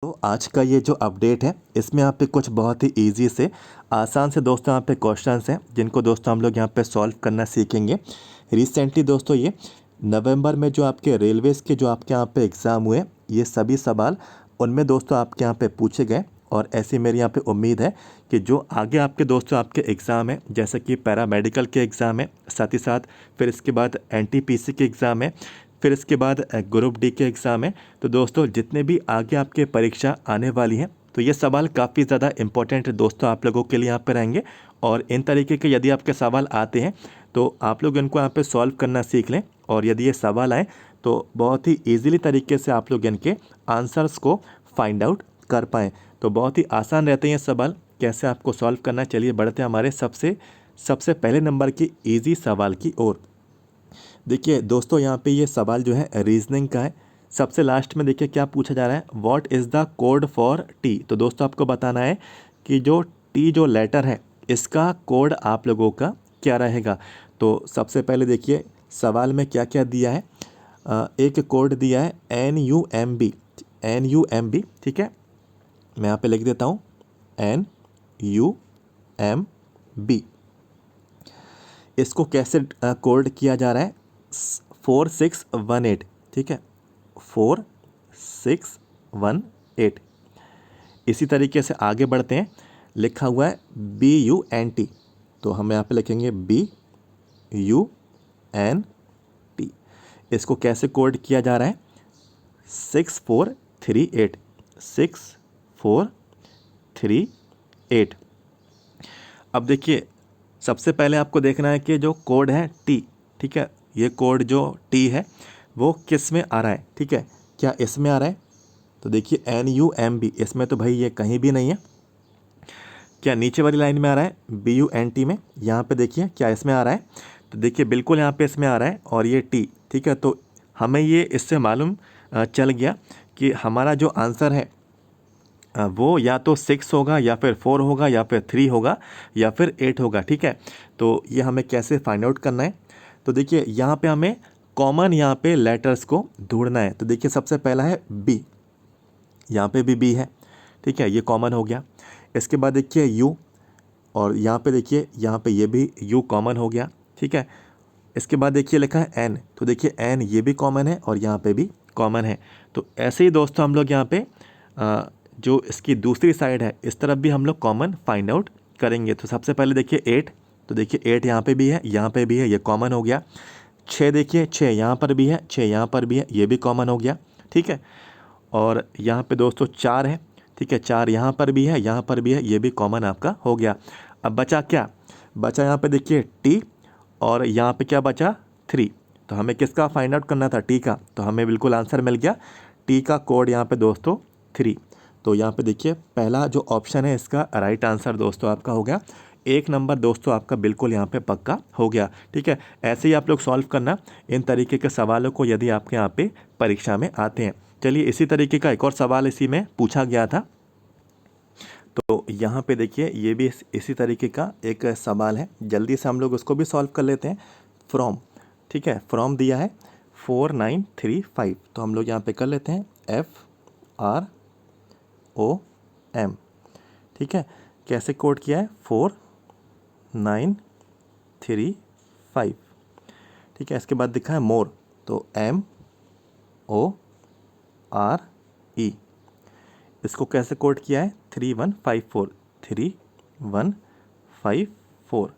तो आज का ये जो अपडेट है इसमें यहाँ पे कुछ बहुत ही इजी से आसान से दोस्तों यहाँ पे क्वेश्चंस हैं जिनको दोस्तों हम लोग यहाँ पे सॉल्व करना सीखेंगे। रिसेंटली दोस्तों ये नवंबर में जो आपके रेलवेज़ के जो आपके यहाँ पे एग्ज़ाम हुए ये सभी सवाल उनमें दोस्तों आपके यहाँ पे पूछे गए और ऐसी मेरी यहाँ पे उम्मीद है कि जो आगे आपके दोस्तों आपके एग्ज़ाम है जैसे कि पैरामेडिकल के एग्ज़ाम है, साथ ही साथ फिर इसके बाद एनटीपीसी के एग्ज़ाम है, फिर इसके बाद ग्रुप डी के एग्ज़ाम है। तो दोस्तों जितने भी आगे आपके परीक्षा आने वाली हैं तो ये सवाल काफ़ी ज़्यादा इंपॉर्टेंट दोस्तों आप लोगों के लिए यहाँ पे रहेंगे और इन तरीके के यदि आपके सवाल आते हैं तो आप लोग इनको यहाँ पे सॉल्व करना सीख लें और यदि ये सवाल आए तो बहुत ही ईजिली तरीके से आप लोग इनके आंसर्स को फाइंड आउट कर पाएँ। तो बहुत ही आसान रहते हैं ये सवाल, कैसे आपको सॉल्व करना। चलिए बढ़ते हैं हमारे सबसे पहले नंबर की ईजी सवाल की ओर। देखिए दोस्तों यहाँ पे ये सवाल जो है रीजनिंग का है। सबसे लास्ट में देखिए क्या पूछा जा रहा है, what is the code for T. तो दोस्तों आपको बताना है कि जो टी जो लेटर है इसका कोड आप लोगों का क्या रहेगा। तो सबसे पहले देखिए सवाल में क्या क्या दिया है। एक कोड दिया है NUMB, NUMB, ठीक है। मैं यहाँ पे लिख देता हूँ NUMB। इसको कैसे कोड किया जा रहा है, 4618, ठीक है, 4618। इसी तरीके से आगे बढ़ते हैं, लिखा हुआ है BUNT, तो हम यहाँ पे लिखेंगे BUNT। इसको कैसे कोड किया जा रहा है, 6438, 6438। अब देखिए सबसे पहले आपको देखना है कि जो कोड है टी, ठीक है, ये कोड जो टी है वो किस में आ रहा है, ठीक है, क्या इसमें आ रहा है। तो देखिए NUMB, इसमें तो भाई ये कहीं भी नहीं है। क्या नीचे वाली लाइन में आ रहा है BUNT में, यहाँ पे देखिए क्या इसमें आ रहा है। तो देखिए बिल्कुल यहाँ पे इसमें आ रहा है और ये टी, ठीक है। तो हमें ये इससे मालूम चल गया कि हमारा जो आंसर है वो या तो 6 होगा या फिर 4 होगा या फिर 3 होगा या फिर 8 होगा, ठीक है। तो ये हमें कैसे फाइंड आउट करना है। तो देखिए यहाँ पे हमें कॉमन यहाँ पे लेटर्स को ढूंढना है। तो देखिए सबसे पहला है बी, यहाँ पे भी बी है, ठीक है, ये कॉमन हो गया। इसके बाद देखिए यू, और यहाँ पे देखिए यहाँ पे ये भी यू कॉमन हो गया, ठीक है। इसके बाद देखिए लिखा है एन, तो देखिए एन ये भी कॉमन है और यहाँ पे भी कॉमन है। तो ऐसे ही दोस्तों हम लोग यहाँ पे जो इसकी दूसरी साइड है इस तरफ भी हम लोग कॉमन फाइंड आउट करेंगे। तो सबसे पहले देखिए 8, तो देखिए 8 यहाँ पे भी है, यहाँ पे भी है, ये कॉमन हो गया। 6 देखिए 6 यहाँ पर भी है, 6 यहाँ पर भी है, ये भी कॉमन हो गया, ठीक है। और यहाँ पे दोस्तों 4 है, ठीक है, 4 यहाँ पर भी है, यहाँ पर भी है, ये भी कॉमन आपका हो गया। अब बचा क्या, बचा यहाँ पे देखिए टी और यहाँ पे क्या बचा 3। तो हमें किसका फाइंड आउट करना था, टी का। तो हमें बिल्कुल आंसर मिल गया, टी का कोड यहाँ पे दोस्तों 3। तो यहाँ पे देखिए पहला जो ऑप्शन है इसका राइट आंसर दोस्तों आपका हो गया। 1 नंबर दोस्तों आपका बिल्कुल यहाँ पे पक्का हो गया, ठीक है। ऐसे ही आप लोग सॉल्व करना इन तरीके के सवालों को यदि आपके यहाँ पे परीक्षा में आते हैं। चलिए इसी तरीके का एक और सवाल इसी में पूछा गया था। तो यहाँ पे देखिए ये भी इसी तरीके का एक सवाल है, जल्दी से हम लोग उसको भी सॉल्व कर लेते हैं। फ्रॉम, ठीक है, फ्रॉम दिया है 4935, तो हम लोग यहाँ पे कर लेते हैं FROM, ठीक है। कैसे कोड किया है 4935, ठीक है। इसके बाद दिखा है मोर, तो MORE। इसको कैसे कोड किया है 3154, 3154।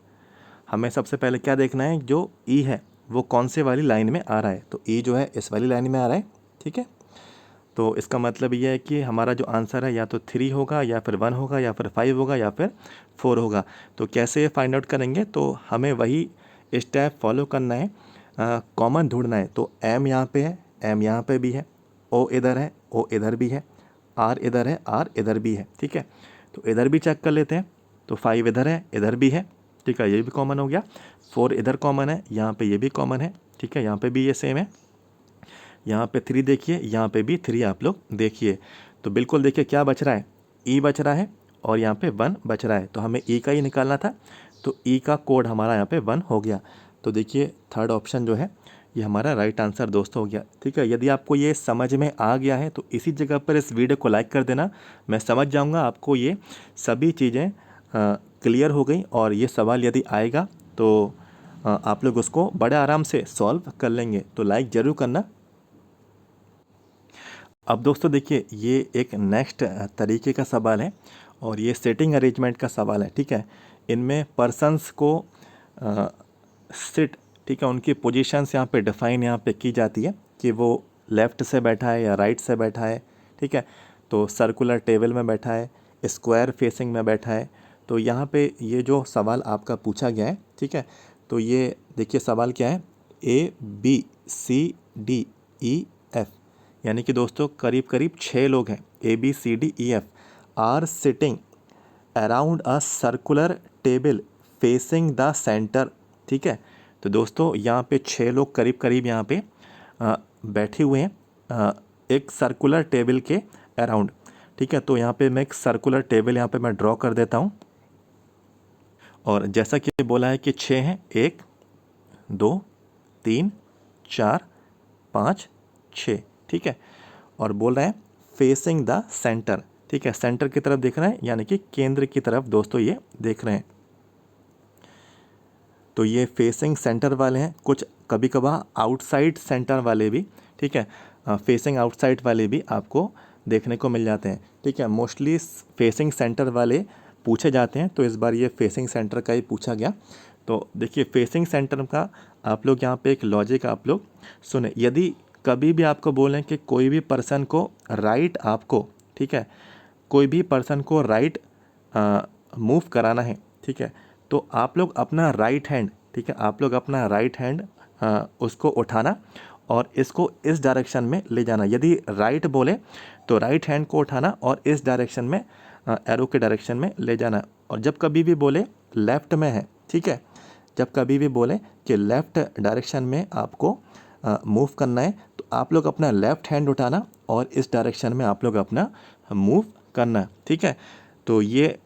हमें सबसे पहले क्या देखना है, जो ई है वो कौन से वाली लाइन में आ रहा है। तो ई जो है इस वाली लाइन में आ रहा है, ठीक है। तो इसका मतलब ये है कि हमारा जो आंसर है या तो 3 होगा या फिर 1 होगा या फिर 5 होगा या फिर 4 होगा। तो कैसे फाइंड आउट करेंगे, तो हमें वही स्टेप फॉलो करना है, कॉमन ढूंढना है। तो एम यहाँ पे है, एम यहाँ पे भी है, ओ इधर है, ओ इधर भी है, आर इधर है, आर इधर भी है, ठीक है। तो इधर भी चेक कर लेते हैं। तो 5 इधर है, इधर भी है, ठीक है, ये भी कॉमन हो गया। 4 इधर कॉमन है, यहाँ पे ये भी कॉमन है, ठीक है, यहाँ पे भी ये सेम है। यहाँ पे 3 देखिए, यहाँ पे भी 3 आप लोग देखिए। तो बिल्कुल देखिए क्या बच रहा है, ई बच रहा है और यहाँ पे 1 बच रहा है। तो हमें ई का ही निकालना था, तो ई का कोड हमारा यहाँ पे 1 हो गया। तो देखिए थर्ड ऑप्शन जो है ये हमारा राइट आंसर दोस्तों हो गया। ठीक है, यदि आपको ये समझ में आ गया है तो इसी जगह पर इस वीडियो को लाइक कर देना। मैं समझ जाऊंगा आपको ये सभी चीज़ें क्लियर हो गई, और ये सवाल यदि आएगा तो आप लोग उसको बड़े आराम से सॉल्व कर लेंगे। तो लाइक ज़रूर करना। अब दोस्तों देखिए, ये एक नेक्स्ट तरीके का सवाल है, और ये सेटिंग अरेंजमेंट का सवाल है। ठीक है, इनमें पर्सन्स को सिट, ठीक है, उनकी पोजीशंस यहाँ पे डिफाइन यहाँ पे की जाती है कि वो लेफ़्ट से बैठा है या राइट से बैठा है। ठीक है, तो सर्कुलर टेबल में बैठा है, स्क्वायर फेसिंग में बैठा है। तो यहाँ पे ये जो सवाल आपका पूछा गया है, ठीक है, तो ये देखिए सवाल क्या है, ABCDEF, यानी कि दोस्तों करीब करीब 6 लोग हैं। ABCDEF are sitting around a circular table facing the centre. ठीक है, तो दोस्तों यहाँ पे 6 लोग करीब करीब यहाँ पे बैठे हुए हैं एक सर्कुलर टेबल के अराउंड। ठीक है, तो यहाँ पे मैं एक सर्कुलर टेबल यहाँ पे मैं ड्रॉ कर देता हूँ, और जैसा कि बोला है कि 6 हैं, 1 2 3 4 5 6। ठीक है, और बोल रहे हैं फेसिंग द सेंटर। ठीक है, सेंटर की तरफ देख रहे हैं, यानी कि केंद्र की तरफ दोस्तों ये देख रहे हैं। तो ये फेसिंग सेंटर वाले हैं। कुछ कभी कभार आउटसाइड सेंटर वाले भी, ठीक है, फेसिंग आउटसाइड वाले भी आपको देखने को मिल जाते हैं। ठीक है, मोस्टली फेसिंग सेंटर वाले पूछे जाते हैं, तो इस बार ये फेसिंग सेंटर का ही पूछा गया। तो देखिए फेसिंग सेंटर का आप लोग यहाँ पे एक लॉजिक आप लोग सुने। यदि कभी भी आपको बोलें कि कोई भी पर्सन को राइट आपको, ठीक है, कोई भी पर्सन को राइट मूव कराना है, ठीक है, तो आप लोग अपना राइट हैंड, ठीक है, आप लोग अपना राइट हैंड उसको उठाना और इसको इस डायरेक्शन में ले जाना। यदि राइट बोले तो राइट हैंड को उठाना और इस डायरेक्शन में, एरो के डायरेक्शन में ले जाना। और जब कभी भी बोले लेफ़्ट में है, ठीक है, जब कभी भी बोले कि लेफ़्ट डायरेक्शन में आपको मूव करना है, तो आप लोग अपना लेफ़्ट हैंड उठाना और इस डायरेक्शन में आप लोग अपना मूव करना। ठीक है, तो ये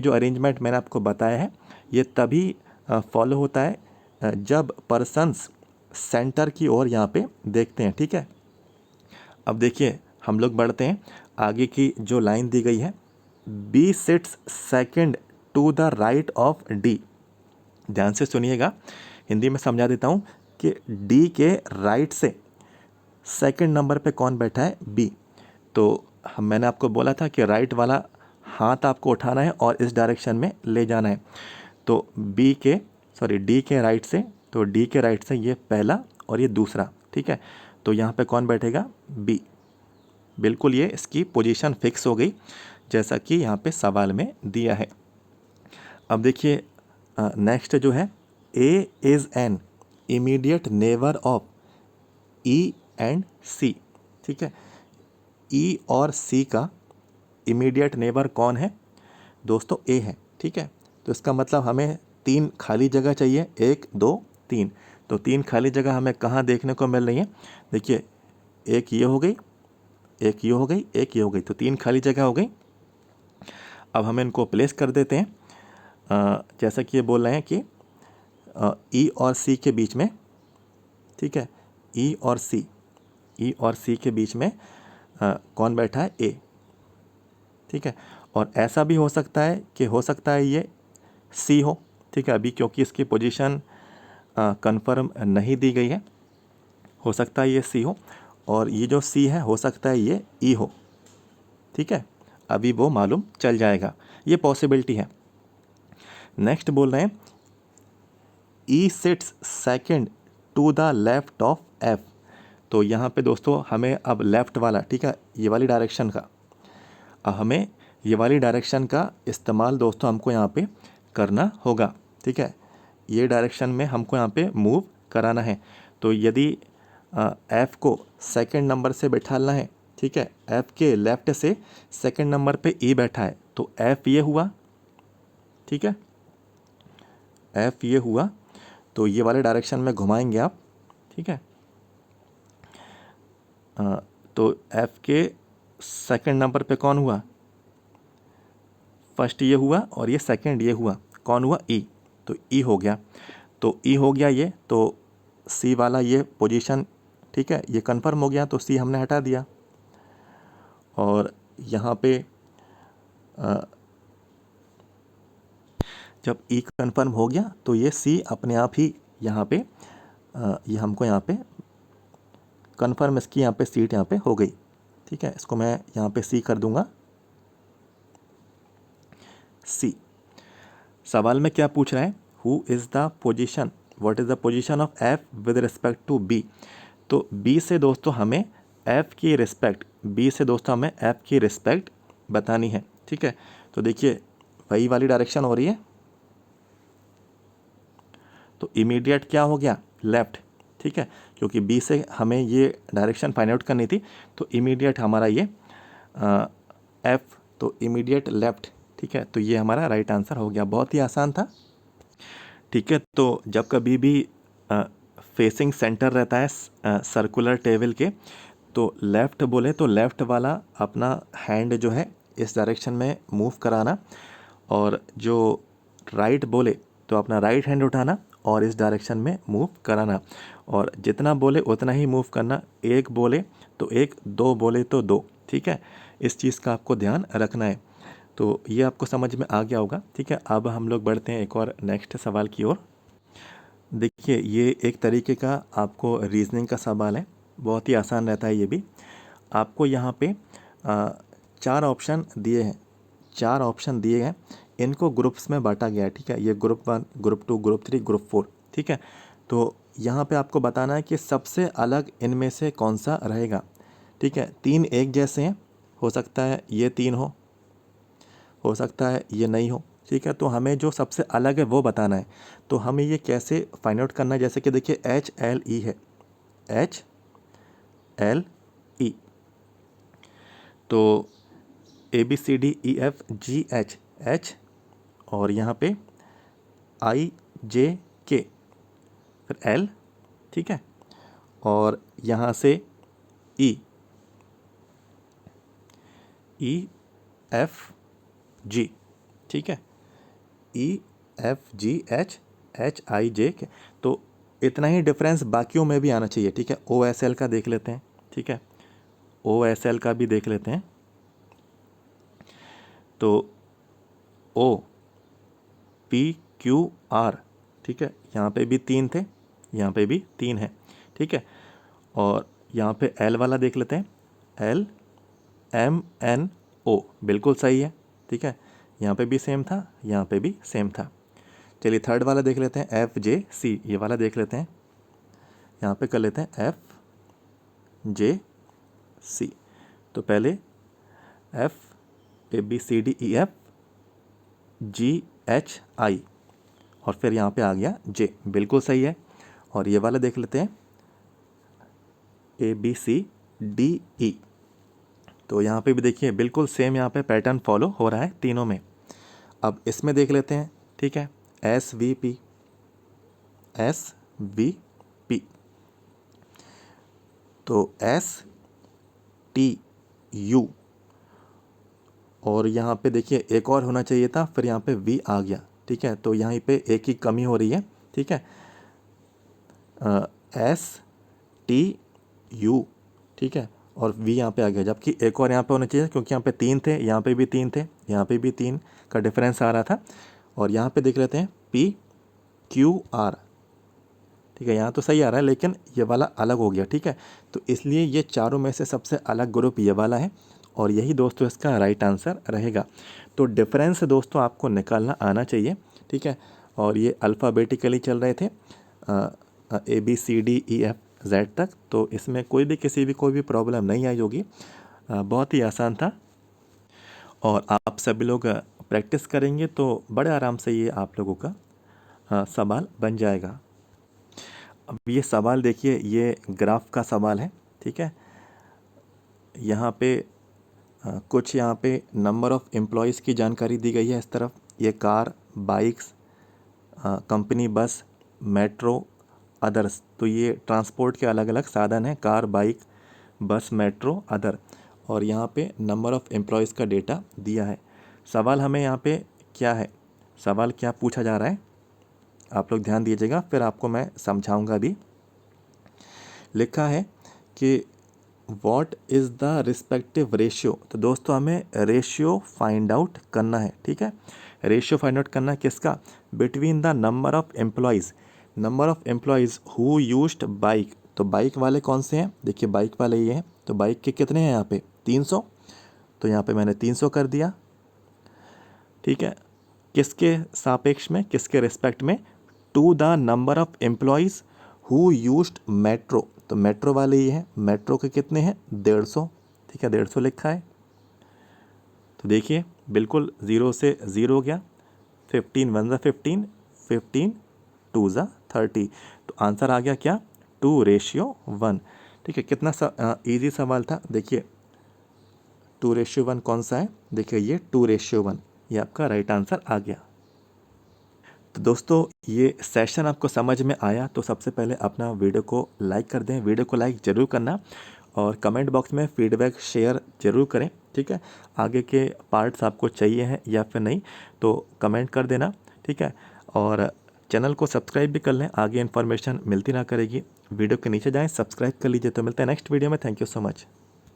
जो अरेंजमेंट मैंने आपको बताया है, ये तभी फॉलो होता है जब पर्सन्स सेंटर की ओर यहाँ पे देखते हैं। ठीक है, अब देखिए हम लोग बढ़ते हैं आगे की जो लाइन दी गई है, B sits second to the right of D. ध्यान से सुनिएगा, हिंदी में समझा देता हूँ कि डी के राइट से सेकंड नंबर पे कौन बैठा है, बी। तो मैंने आपको बोला था कि राइट वाला हाथ आपको उठाना है और इस डायरेक्शन में ले जाना है। तो डी के राइट से, तो डी के राइट से ये पहला और ये दूसरा। ठीक है, तो यहाँ पे कौन बैठेगा, बी। बिल्कुल ये इसकी पोजीशन फिक्स हो गई जैसा कि यहाँ पे सवाल में दिया है। अब देखिए नेक्स्ट जो है, A is an immediate neighbour of E and C. ठीक है, ई और सी का इमीडिएट नेबर कौन है दोस्तों, ए है। ठीक है, तो इसका मतलब हमें 3 खाली जगह चाहिए, 1 2 3। तो 3 खाली जगह हमें कहाँ देखने को मिल रही है, देखिए एक ये हो गई, एक ये हो गई, एक ये हो गई, तो 3 खाली जगह हो गई। अब हम इनको प्लेस कर देते हैं जैसा कि ये बोल रहे हैं कि ई और सी के बीच में। ठीक है, ई और सी के बीच में कौन बैठा है, ए। ठीक है, और ऐसा भी हो सकता है कि हो सकता है ये सी हो। ठीक है, अभी क्योंकि इसकी पोजीशन कंफर्म नहीं दी गई है, हो सकता है ये सी हो, और ये जो सी है हो सकता है ये ई हो। ठीक है, अभी वो मालूम चल जाएगा, ये पॉसिबिलिटी है। नेक्स्ट बोल रहे हैं, E sits second to the left of F. तो यहाँ पे दोस्तों हमें अब लेफ़्ट वाला, ठीक है, ये वाली डायरेक्शन का, हमें ये वाली डायरेक्शन का इस्तेमाल दोस्तों हमको यहाँ पे करना होगा। ठीक है, ये डायरेक्शन में हमको यहाँ पे मूव कराना है। तो यदि एफ़ को सेकंड नंबर से बैठाना है, ठीक है, एफ़ के लेफ़्ट से सेकंड नंबर पे ई बैठा है, तो एफ़ ये हुआ। ठीक है, एफ़ ये हुआ, तो ये वाले डायरेक्शन में घुमाएंगे आप। ठीक है, तो एफ़ के सेकंड नंबर पे कौन हुआ, फर्स्ट ये हुआ और ये सेकंड ये हुआ, कौन हुआ, ई। तो ई हो गया, तो ई हो गया ये, तो सी वाला ये पोजीशन, ठीक है, ये कंफर्म हो गया तो सी हमने हटा दिया। और यहाँ पे जब ई कंफर्म हो गया तो ये सी अपने आप ही यहाँ पे ये हमको यहाँ पे कंफर्म इसकी यहाँ पे सीट यहाँ पे हो गई, ठीक है। इसको मैं यहाँ पे सी कर दूंगा, सी। सवाल में क्या पूछ रहा है, who is the position, what is the position of F with respect to B. तो बी से दोस्तों हमें एफ की रिस्पेक्ट, बी से दोस्तों हमें एफ की रिस्पेक्ट बतानी है, ठीक है। तो देखिए वही वाली डायरेक्शन हो रही है, तो इमीडिएट क्या हो गया, लेफ़्ट, ठीक है, क्योंकि बी से हमें ये डायरेक्शन फाइंड आउट करनी थी। तो इमीडिएट हमारा ये एफ, तो इमीडिएट लेफ़्ट, ठीक है। तो ये हमारा राइट आंसर हो गया, बहुत ही आसान था, ठीक है। तो जब कभी भी फेसिंग सेंटर रहता है सर्कुलर टेबल के, तो लेफ़्ट बोले तो लेफ़्ट वाला अपना हैंड जो है इस डायरेक्शन में मूव कराना, और जो राइट बोले तो अपना राइट हैंड उठाना और इस डायरेक्शन में मूव कराना, और जितना बोले उतना ही मूव करना, एक बोले तो एक, दो बोले तो दो, ठीक है। इस चीज़ का आपको ध्यान रखना है। तो ये आपको समझ में आ गया होगा, ठीक है। अब हम लोग बढ़ते हैं एक और नेक्स्ट सवाल की ओर। देखिए ये एक तरीके का आपको रीजनिंग का सवाल है, बहुत ही आसान रहता है ये भी। आपको यहाँ पे 4 ऑप्शन दिए हैं, 4 ऑप्शन दिए हैं, इनको ग्रुप्स में बांटा गया है, ठीक है। ये ग्रुप 1, ग्रुप 2, ग्रुप 3, ग्रुप 4, ठीक है। तो यहाँ पे आपको बताना है कि सबसे अलग इनमें से कौन सा रहेगा, ठीक है। 3 एक जैसे हैं, हो सकता है ये 3 हो सकता है ये नहीं हो, ठीक है। तो हमें जो सबसे अलग है वो बताना है। तो हमें ये कैसे फाइंड आउट करना है, जैसे कि देखिए HLE है, HLE, तो ABCDEFGH, H, और यहाँ पे IJK, फिर L, ठीक है, और यहाँ से E, EFG, ठीक है, EFGH, HIJK। तो इतना ही डिफरेंस बाकियों में भी आना चाहिए, ठीक है। OSL का देख लेते हैं, ठीक है, OSL का भी देख लेते हैं। तो OPQR, ठीक है, यहाँ पे भी 3 थे, यहाँ पे भी 3 है, ठीक है। और यहाँ पे L वाला देख लेते हैं, LMNO, बिल्कुल सही है, ठीक है। यहाँ पे भी सेम था, यहाँ पे भी सेम था। चलिए थर्ड वाला देख लेते हैं, FJC, ये वाला देख लेते हैं, यहाँ पे कर लेते हैं FJC। तो पहले FABCDEFGHI, और फिर यहाँ पे आ गया J, बिल्कुल सही है। और ये वाला देख लेते हैं ABCDE, तो यहाँ पे भी देखिए बिल्कुल सेम यहाँ पे पैटर्न फॉलो हो रहा है तीनों में। अब इसमें देख लेते हैं, ठीक है, SVP, तो STU, और यहाँ पे देखिए एक और होना चाहिए था, फिर यहाँ पे V आ गया, ठीक है। तो यहाँ पे एक ही कमी हो रही है, ठीक है, STU, ठीक है, और V यहाँ पे आ गया, जबकि एक और यहाँ पे होना चाहिए, क्योंकि यहाँ पे 3 थे, यहाँ पे भी 3 थे, यहाँ पे भी 3 का डिफरेंस आ रहा था। और यहाँ पे देख लेते हैं PQR, ठीक है, यहाँ तो सही आ रहा है, लेकिन ये वाला अलग हो गया, ठीक है। तो इसलिए ये चारों में से सबसे अलग ग्रुप ये वाला है, और यही दोस्तों इसका राइट आंसर रहेगा। तो डिफरेंस दोस्तों आपको निकालना आना चाहिए, ठीक है। और ये अल्फ़ाबेटिकली चल रहे थे ABCDEFZ तक, तो इसमें कोई भी प्रॉब्लम नहीं आई होगी, बहुत ही आसान था। और आप सभी लोग प्रैक्टिस करेंगे तो बड़े आराम से ये आप लोगों का सवाल बन जाएगा। अब ये सवाल देखिए, ये ग्राफ का सवाल है, ठीक है। यहाँ पे कुछ यहाँ पे नंबर ऑफ़ एम्प्लॉयज़ की जानकारी दी गई है इस तरफ, ये कार, बाइक्स, कंपनी बस, मेट्रो, अदर्स। तो ये ट्रांसपोर्ट के अलग अलग साधन हैं, कार, बाइक, बस, मेट्रो, अदर। और यहाँ पे नंबर ऑफ़ एम्प्लॉयज़ का डेटा दिया है। सवाल हमें यहाँ पे क्या है, सवाल क्या पूछा जा रहा है, आप लोग ध्यान दीजिएगा, फिर आपको मैं समझाऊंगा भी। लिखा है कि what is the respective ratio. तो दोस्तों हमें रेशियो फाइंड आउट करना है, ठीक है। रेशियो फाइंड आउट करना है किसका, between the number of employees who used bike. तो बाइक वाले कौन से हैं, देखिए बाइक वाले ये हैं, तो बाइक के कितने हैं यहाँ पे 300, तो यहाँ पे मैंने 300 कर दिया, ठीक है। किसके सापेक्ष में, किसके रिस्पेक्ट में, to the number of employees who used metro. तो मेट्रो वाले ये हैं, मेट्रो के कितने हैं 150, ठीक है, 150 लिखा है। तो देखिए बिल्कुल 0 से 0 हो गया, 15 1 15, 15 2 30। तो आंसर आ गया क्या, 2:1, ठीक है। कितना ईजी सवाल था। देखिए 2:1 कौन सा है, देखिए ये 2:1, ये आपका राइट आंसर आ गया। तो दोस्तों ये सेशन आपको समझ में आया तो सबसे पहले अपना वीडियो को लाइक कर दें, वीडियो को लाइक ज़रूर करना, और कमेंट बॉक्स में फीडबैक शेयर ज़रूर करें, ठीक है। आगे के पार्ट्स आपको चाहिए हैं या फिर नहीं तो कमेंट कर देना, ठीक है। और चैनल को सब्सक्राइब भी कर लें, आगे इन्फॉर्मेशन मिलती ना करेगी। वीडियो के नीचे जाएं, सब्सक्राइब कर लीजिए। तो मिलते हैं नेक्स्ट वीडियो में। Thank you so much.